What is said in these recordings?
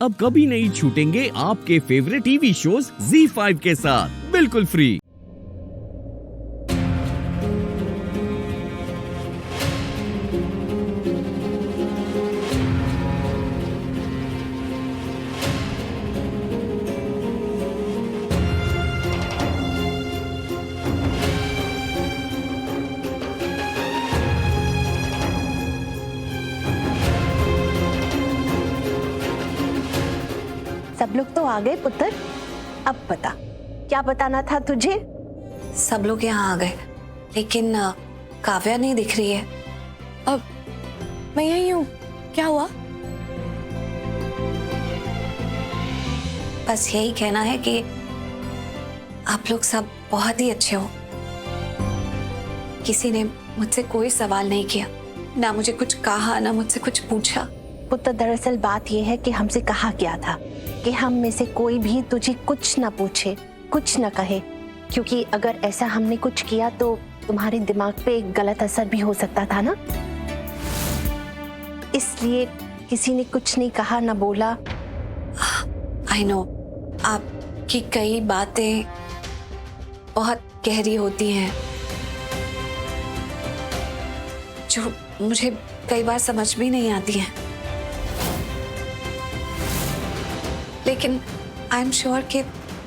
अब कभी नहीं छूटेंगे आपके फेवरेट टीवी शोज ZEE5 के साथ बिल्कुल फ्री। सब लोग तो आ गए पुत्र। अब बता, क्या बताना था तुझे? सब लोग यहाँ आ गए, लेकिन काव्या नहीं दिख रही है। अब मैं यही हूँ, क्या हुआ? बस यही कहना है कि आप लोग सब बहुत ही अच्छे हो। किसी ने मुझसे कोई सवाल नहीं किया, ना मुझे कुछ कहा, ना मुझसे कुछ पूछा। पुत्र, दरअसल बात यह है कि हमसे कहा गया था कि हम में से कोई भी तुझे कुछ न पूछे, कुछ न कहे, क्योंकि अगर ऐसा हमने कुछ किया तो तुम्हारे दिमाग पे एक गलत असर भी हो सकता था ना। इसलिए किसी ने कुछ नहीं कहा, न बोला। आई नो, आपकी कई बातें बहुत गहरी होती हैं जो मुझे कई बार समझ भी नहीं आती हैं, लेकिन आई एम श्योर कि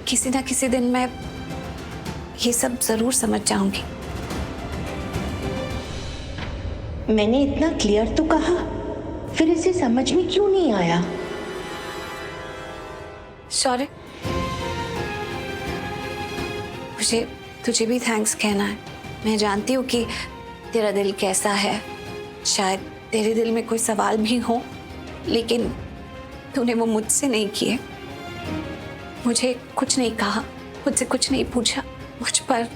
किसी ना किसी दिन मैं ये सब जरूर समझ जाऊंगी। मैंने इतना क्लियर तो कहा, फिर इसे समझ में क्यों नहीं आया? सॉरी, मुझे तुझे भी थैंक्स कहना है। मैं जानती हूँ कि तेरा दिल कैसा है, शायद तेरे दिल में कोई सवाल भी हो, लेकिन तूने वो मुझसे नहीं किए। मुझे कुछ नहीं कहा, मुझसे कुछ नहीं पूछा। मुझ पर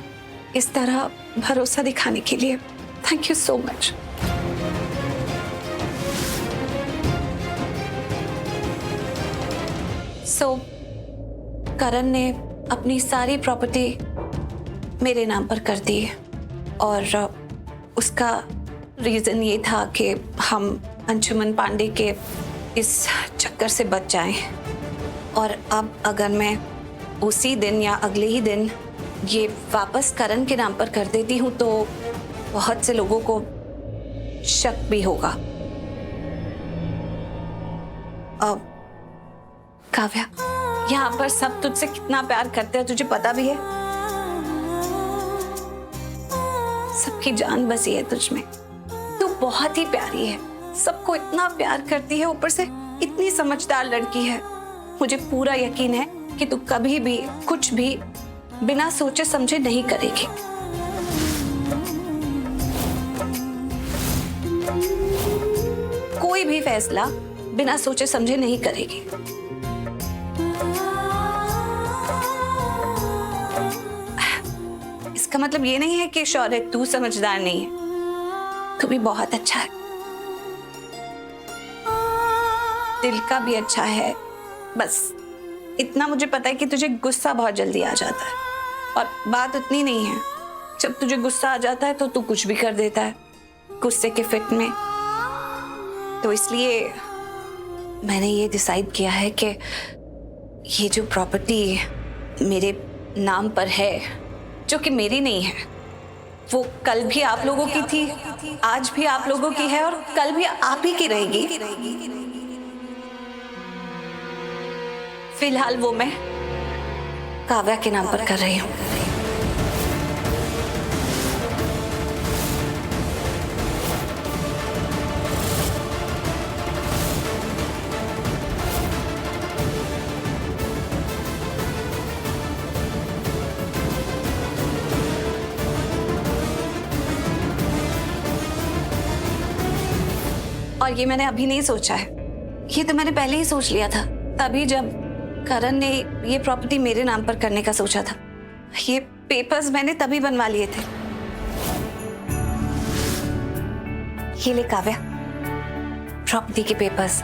इस तरह भरोसा दिखाने के लिए थैंक यू सो मच। करण ने अपनी सारी प्रॉपर्टी मेरे नाम पर कर दी है, और उसका रीजन ये था कि हम अंशुमन पांडे के इस चक्कर से बच जाएं। और अब अगर मैं उसी दिन या अगले ही दिन ये वापस करण के नाम पर कर देती हूँ तो बहुत से लोगों को शक भी होगा। अब काव्या, यहाँ पर सब तुझसे कितना प्यार करते हैं तुझे पता भी है। सबकी जान बसी है तुझ में। तू बहुत ही प्यारी है, सबको इतना प्यार करती है, ऊपर से इतनी समझदार लड़की है। मुझे पूरा यकीन है कि तू कभी भी कुछ भी बिना सोचे समझे नहीं करेगी। कोई भी फैसला बिना सोचे समझे नहीं करेगी। इसका मतलब ये नहीं है कि शौर्य तू समझदार नहीं है, तू भी बहुत अच्छा है, दिल का भी अच्छा है। बस इतना मुझे पता है कि तुझे गुस्सा बहुत जल्दी आ जाता है, और बात उतनी नहीं है। जब तुझे गुस्सा आ जाता है तो तू कुछ भी कर देता है गुस्से के फिट में। तो इसलिए मैंने ये डिसाइड किया है कि ये जो प्रॉपर्टी मेरे नाम पर है, जो कि मेरी नहीं है, वो कल भी आप लोगों की थी, आज भी आप लोगों की है, और कल भी आप ही की रहेगी। फिलहाल वो मैं काव्या के नाम पर कर रही हूँ। और ये मैंने अभी नहीं सोचा है, ये तो मैंने पहले ही सोच लिया था, तभी जब करण ने ये प्रॉपर्टी मेरे नाम पर करने का सोचा था। ये पेपर्स मैंने तभी बनवा लिए थे। ये ले काव्या, प्रॉपर्टी के पेपर्स।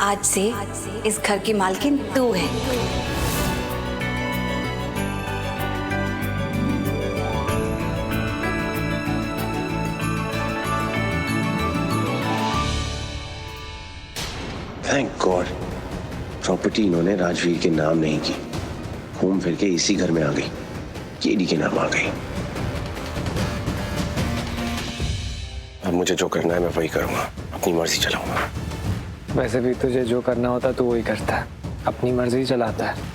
आज से इस घर की मालकिन तू है। थैंक गॉड प्रॉपर्टी इन्होंने राजवीर के नाम नहीं की, घूम फिर के इसी घर में आ गई, केडी के नाम आ गई। अब मुझे जो करना है मैं वही करूंगा, अपनी मर्जी चलाऊंगा। वैसे भी तुझे जो करना होता तू वही करता है, अपनी मर्जी चलाता है।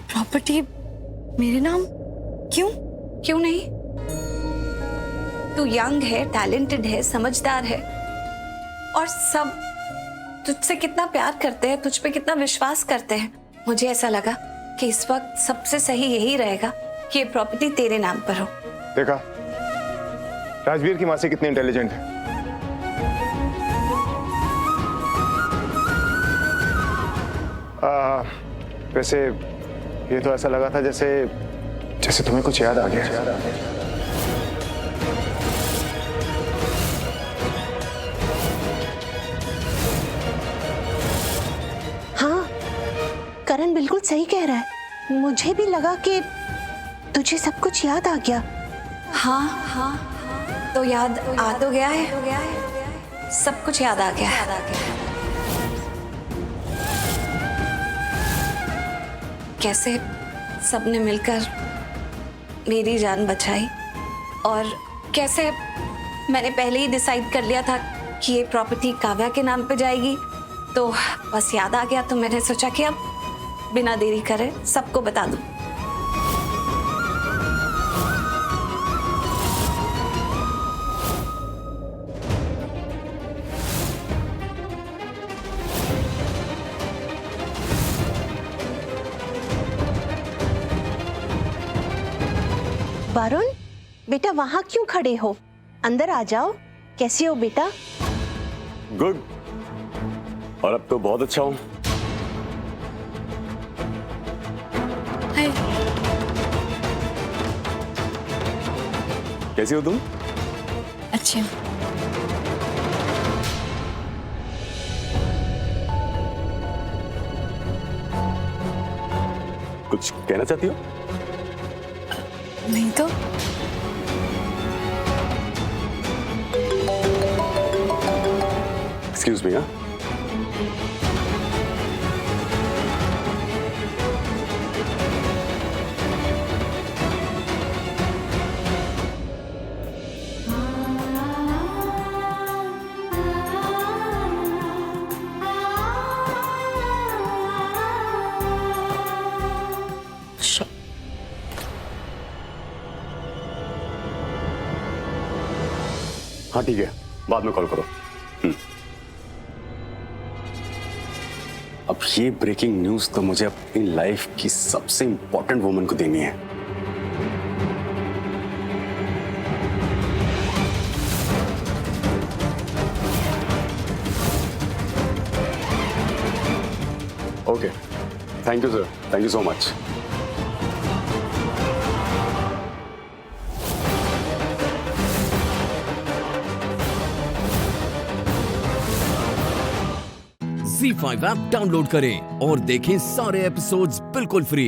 प्रॉपर्टी मेरे नाम क्यों? क्यों नहीं? तू यंग है, टैलेंटेड है, समझदार है और सब तुझसे कितना प्यार करते हैं, तुझ पे कितना विश्वास करते हैं। मुझे ऐसा लगा कि इस वक्त सबसे सही यही रहेगा कि ये प्रॉपर्टी तेरे नाम पर हो। देखा राजवीर की मासी कितनी इंटेलिजेंट है। वैसे ये तो ऐसा लगा था जैसे तुम्हें कुछ याद आ गया। हाँ, करण बिल्कुल सही कह रहा है। मुझे भी लगा कि तुझे सब कुछ याद आ गया। हाँ हाँ, तो याद आ तो गया है, सब कुछ याद आ गया। कैसे सबने मिलकर मेरी जान बचाई और कैसे मैंने पहले ही डिसाइड कर लिया था कि ये प्रॉपर्टी काव्या के नाम पे जाएगी, तो बस याद आ गया। तो मैंने सोचा कि अब बिना देरी करे सबको बता दूं। वरुण, बेटा वहां क्यों खड़े हो? अंदर आ जाओ। कैसे हो बेटा? गुड, और अब तो बहुत अच्छा हूं। कैसी हो तुम? अच्छा, कुछ कहना चाहती हो? नहीं तो एक्सक्यूज मी। हाँ, हाँ ठीक है, बाद में कॉल करो। अब ये ब्रेकिंग न्यूज तो मुझे अपनी लाइफ की सबसे इंपॉर्टेंट वुमन को देनी है। Okay, thank you sir, thank you so much. Z5 app download करें और देखें सारे एपिसोड्स बिल्कुल फ्री।